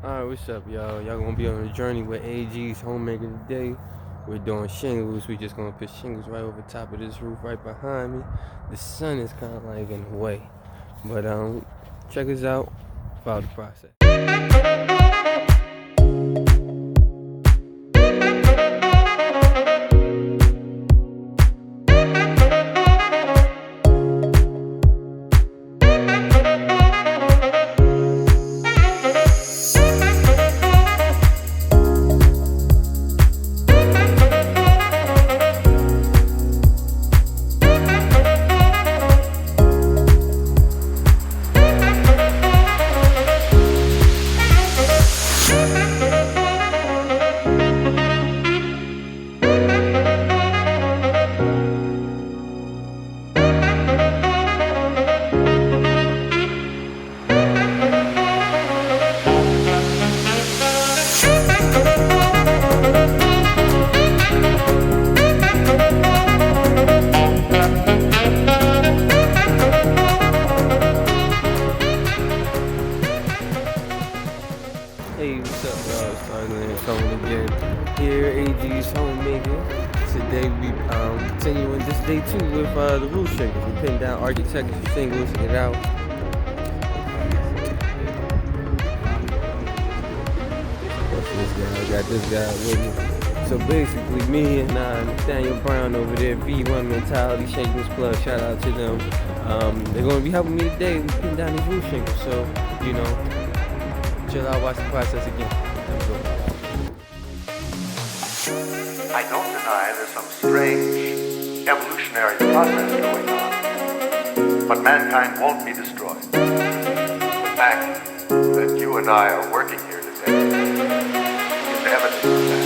Alright, what's up, y'all? Y'all gonna be on a journey with AG's homemaker today. We're doing shingles. We just gonna put shingles right over top of this roof right behind me. The sun is kind of like in the way. But check us out. Follow the process. Hey, what's up, y'all? It's Targeland coming again. Here, AG's homemaker. Today we continuing this day 2 with the roof shingles. We're putting down architectural shingles. Get out. I got this guy with me. So basically, me and Nathaniel Brown over there, V1 Mentality Shingles Plus. Shout out to them. They're gonna be helping me today. We're putting down these roof shingles. So chill out, watch the process again. I don't deny there's some strange evolutionary process going on, but mankind won't be destroyed. The fact that you and I are working here today is evidence of that.